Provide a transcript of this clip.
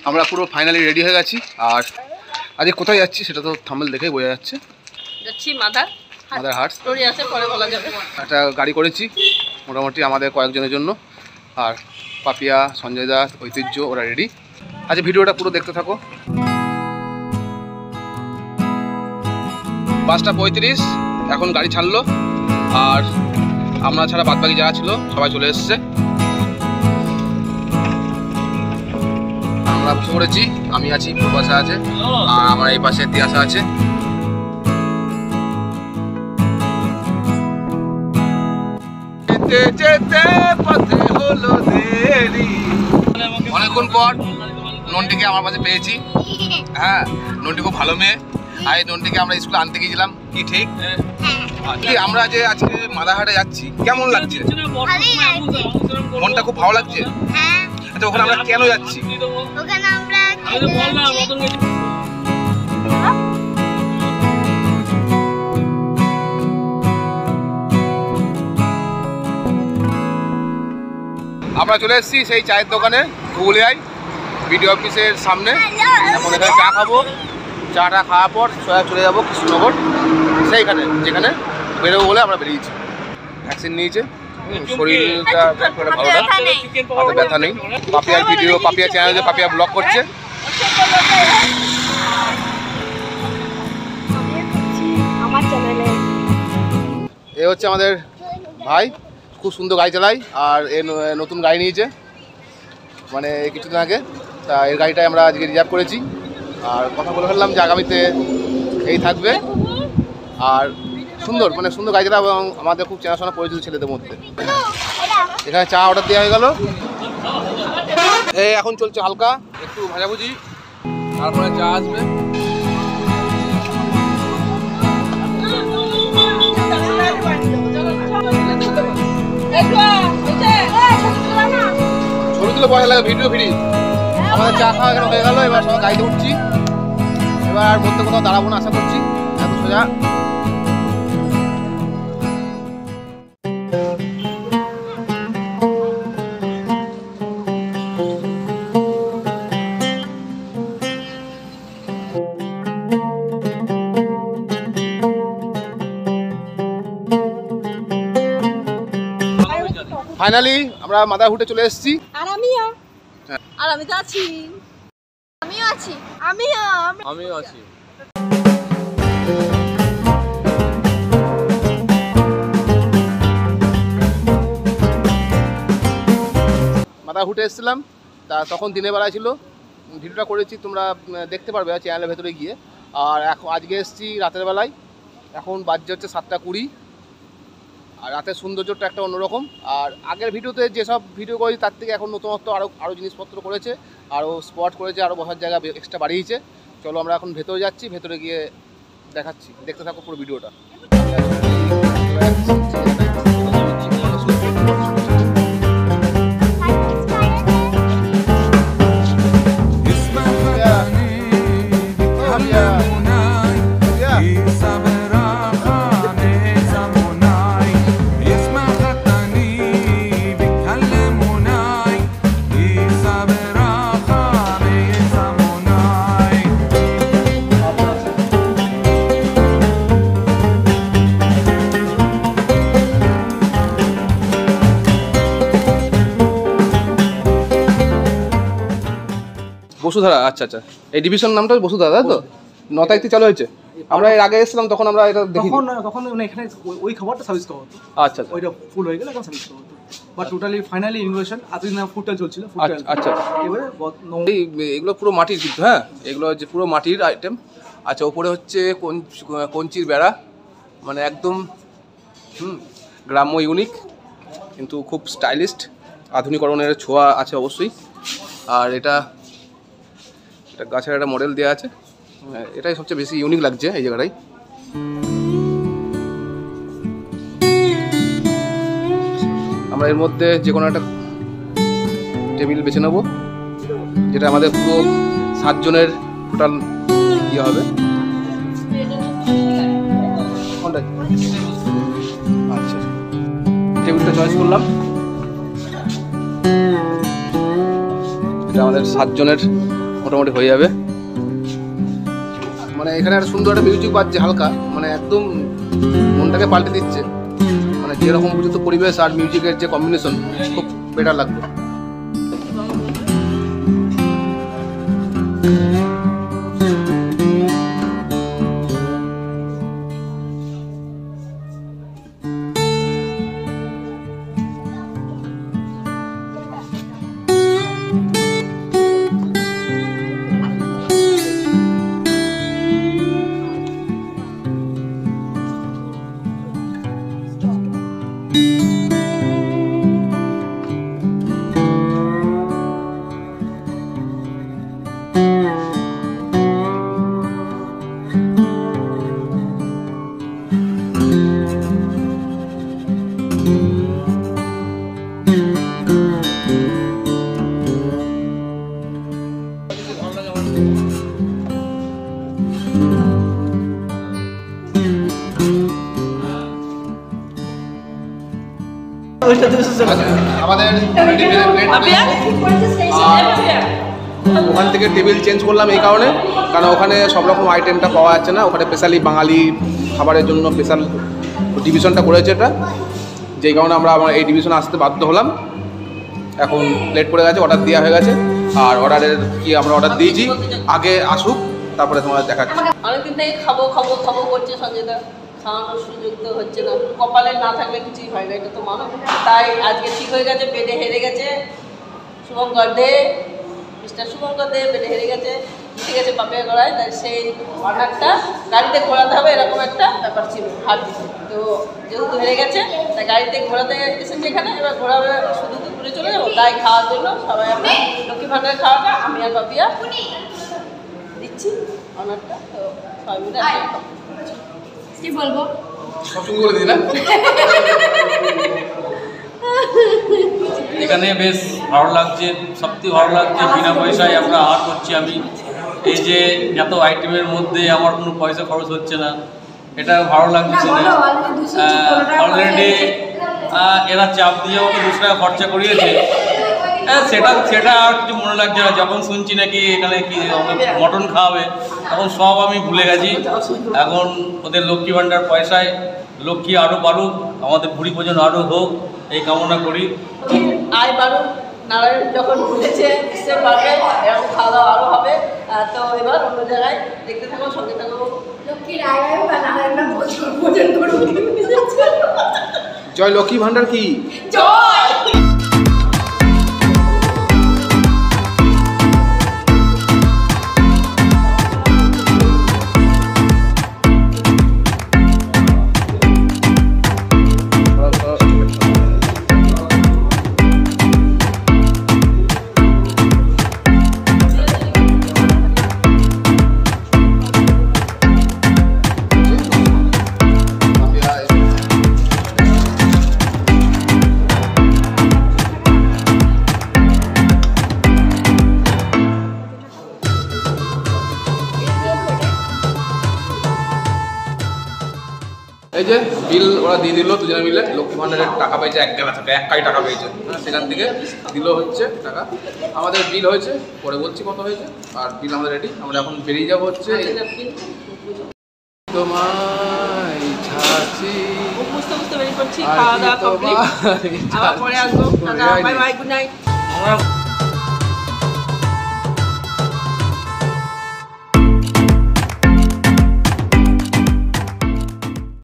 আমরা পুরো finally ready হয়ে গেছি। আর আজকে কোথায় যাচ্ছি সেটা তো থাম্বনেল দেখেই বোঝা যাচ্ছে। যাচ্ছি মাদার হাট, স্টোরি আছে পরে বলা যাবে। একটা গাড়ি করেছি মোটামুটি আমাদের কয়েকজনের জন্য। আর পাপিয়া, সঞ্জয় দা, ঐতিহ্য ওরা রেডি। আজকে ভিডিওটা পুরো দেখতে থাকো। 5:35 এখন গাড়ি ছাড়লো। আর আমরা ছাড়া বাদবাকি যারা ছিল সবাই চলে এসছে। আমরা বসে পড়েছি, আমি আছি, পূর্বাশা আছে, আর আমার এই পাশে তিয়াসা আছে। অনেকক্ষণ পর নন্টিকে আমার পাশে পেয়েছি। হ্যাঁ, নন্টি খুব ভালো মেয়ে। আর এই নন্টিকে আমরা স্কুলে আনতে গিয়েছিলাম, কি ঠিক? আমরা যে আজকে মাদারহাটে যাচ্ছি, কেমন লাগছে? মনটা খুব ভালো লাগছে। আচ্ছা, ওখানে আমরা কেন যাচ্ছি? আমরা চলে এসেছি সেই চায়ের দোকানে, গুগলিয়ায়, বিডিও অফিসের সামনে। এখন এখানে চা খাবো। চাটা খাওয়ার পর সোজা চলে যাবো কৃষ্ণনগর, সেইখানে যেখানে বেরোবো বলে আমরা বেরিয়েছি। ভ্যাকসিন নিয়েছে, শরীরটা ভালো না, হাতে ব্যথা নেই। পাপিয়ার ভিডিও, পাপিয়া চ্যানেলে পাপিয়া ব্লগ করছে। এ হচ্ছে আমাদের ভাই, খুব সুন্দর গাড়ি চালায়। আর এ নতুন গাড়ি নিয়েছে মানে কিছুদিন আগে। তা এর গাড়িটাই আমরা আজকে রিজার্ভ করেছি। আর কথা বলে ফেললাম যে আগামীতে এই থাকবে। আর সুন্দর মানে সুন্দর গাড়ি চালা এবং আমাদের খুব চেনাশোনা পরিচিত ছেলেদের মধ্যে। এখানে চা অর্ডার দেওয়া হয়ে গেল। এই এখন চলছে হালকা একটু ভাজাভুজি, তারপরে চা আসবে। ছবি তুলে পয়সা লাগে, ভিডিও ফ্রি। আমাদের চা খাওয়া এখানে হয়ে গেল। এবার সবাই গাড়িতে উঠছি। এবার আর বলতে কোথাও দাঁড়াবো না আশা করছি, এত সোজা। ফাইনালি আমরা মাদারহুডে চলে এসেছি। আর আমি তো আছি। আমিও আছি। মাদারহুডে এসেছিলাম। তা তখন দিনের বেলায় ছিল, ভিডিওটা করেছি, তোমরা দেখতে পারবে চ্যানেলের ভেতরে গিয়ে। আর এখন আজকে এসেছি রাতের বেলায়। এখন বাজছে হচ্ছে 7:20। আর রাতের সৌন্দর্যটা একটা অন্যরকম। আর আগের ভিডিওতে যেসব ভিডিও করেছি তার থেকে এখন নতুনত্ব আরও জিনিসপত্র করেছে, আরও স্পট করেছে, আরও বসার জায়গা এক্সট্রা বাড়িয়েছে। চলো আমরা এখন ভেতরে যাচ্ছি, ভেতরে গিয়ে দেখাচ্ছি, দেখতে থাকো পুরো ভিডিওটা। বসুধারা, আচ্ছা আচ্ছা, এই ডিভিশন নামটা বসুধারা, তাই তো? 9 তারিখ থেকে চালু হয়েছে। আমরা এর আগে এসেছিলাম, তখন আমরা এটা দেখি, তখন এখানে ওই খাবারটা সার্ভিস করা হতো। আচ্ছা আচ্ছা, ওইটা ফুল হয়ে গেলে এখন সার্ভিস করা হতো। বাট টোটালি ফাইনালি ইনোভেশন এতদিন ফুডটা চলছিল। আচ্ছা আচ্ছা, এবারে এগুলো পুরো মাটির কিন্তু, হ্যাঁ এগুলো হচ্ছে পুরো মাটির আইটেম। আচ্ছা, ওপরে হচ্ছে কঞ্চির বেড়া, মানে একদম গ্রাম্য ইউনিক, কিন্তু খুব স্টাইলিস্ট, আধুনিকরণের ছোঁয়া আছে অবশ্যই। আর এটা গাছের একটা মডেল দেওয়া আছে, এটাই সবচেয়ে বেশি ইউনিক লাগছে এই জায়গাটাই। আমরা এর মধ্যে যে কোনো একটা টেবিল বেছে নেব, যেটা আমাদের পুরো 7 জনের টোটাল ইয়ে হবে। কোনটায়? আচ্ছা, টেবিলটা চয়েস করলাম। এটা আমাদের 7 জনের মোটামুটি হয়ে যাবে। মানে এখানে একটা সুন্দর একটা মিউজিক বাজছে হালকা, মানে একদম মনটাকে পাল্টে দিচ্ছে। মানে যেরকম উপযুক্ত পরিবেশ আর মিউজিকের যে কম্বিনেশন খুব বেটার লাগবে। আমাদের ওখান থেকে টেবিল চেঞ্জ করলাম এই কারণে, কারণ ওখানে সব রকম আইটেমটা পাওয়া যাচ্ছে না। ওখানে স্পেশালি বাঙালি খাবারের জন্য স্পেশাল ডিভিশনটা করেছে এটা, যেই কারণে আমরা এই ডিভিশনে আসতে বাধ্য হলাম। এখন প্লেট পড়ে গেছে, অর্ডার দেওয়া হয়ে গেছে। আর অর্ডারের কি আমরা অর্ডার দিয়েছি, আগে আসুক তারপরে তোমাদের দেখাচ্ছি। অনেকদিন থেকে খাবো খাবো খাবো করছে সঞ্জয়দা, খাওয়ানোর সুযোগ তো হচ্ছে না। কপালে না থাকলে কিছুই হয় না, এটা তো মানো। তাই আজকে ঠিক হয়ে গেছে, বেডে হেরে গেছে শুভঙ্কর দে, মিস্টার শুভঙ্কর দে বেডে হেরে গেছে, ঠিক আছে পাপিয়া গড়ায়। তাই সেই অর্ডারটা গাড়িতে ঘোরাতে হবে এরকম একটা ব্যাপার ছিল, হার দিতে। তো যেহেতু হেরে গেছে তাই গাড়িতে ঘোরাতে এসেছে এখানে, এবার ঘোরাবে শুধু ঘুরে চলে যাবো। তাই খাওয়ার জন্য সবাই আমরা লক্ষ্মী ভাণ্ডারের খাওয়াটা আমি আর পাপিয়া দিচ্ছি অর্ডারটা। তো সবাই মিলে কি বলবো, সবসময় করে দিই না। এখানে বেশ ভালো লাগছে, সত্যি ভালো লাগছে। বিনা পয়সায় আমরা আহার করছি। আমি এই যে এত আইটেমের মধ্যে আমার কোনো পয়সা খরচ হচ্ছে না, এটা ভালো লাগছে। অলরেডি এরা চাপ দিয়ে আমাকে 200 টাকা খরচা করিয়েছে। হ্যাঁ, সেটা আর কিছু মনে লাগছে না। যখন শুনছি নাকি এখানে কি মটন খাওয়াবে, তখন সব আমি ভুলে গেছি। এখন ওদের লক্ষ্মী ভাণ্ডার পয়সায় লক্ষ্মী আরও বাড়ুক, আমাদের ভুড়ি ভোজন আরও হোক, এই কামনা করি। আয় বাড়ুক, নারায়ণ যখন ভুলেছে সে পারবে, এরকম খাওয়া দাওয়া আরও হবে। তো এবার অন্য জায়গায় দেখতে থাকো, সঙ্গে থাকো। লক্ষ্মীর আয় বা নারায়ণরা ভোজন করুক। জয় লক্ষ্মী ভাণ্ডার কি জয়। এই যে বিল ওরা দিয়ে দিল দুজনে মিলে। লক্ষ্মী ভাণ্ডারের টাকা পেয়েছে, 1 গেলা থেকে 1 টাকা পেয়েছে, সেখান থেকে দিল হচ্ছে টাকা। আমাদের বিল হয়েছে, পরে বলছি কত হয়েছে। আর বিল আমাদের রেডি, আমরা এখন বেরিয়ে যাবো হচ্ছে তোমায় ছাড়ছি। বুঝতে বুঝতে বেরিয়ে পড়ছি, খাওয়া দাওয়া কমপ্লিট। আবার পরে আসবো। Bye bye, good night.